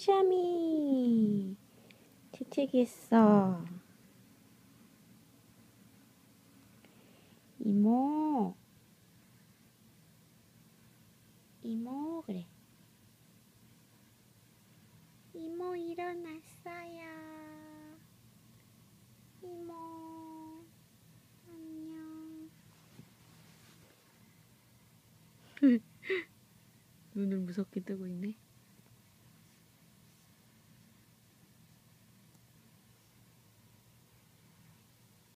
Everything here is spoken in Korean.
샤미 재채기 했어. 이모 이모 그래. 이모 일어났어요. 이모 안녕. 눈을 무섭게 뜨고 있네.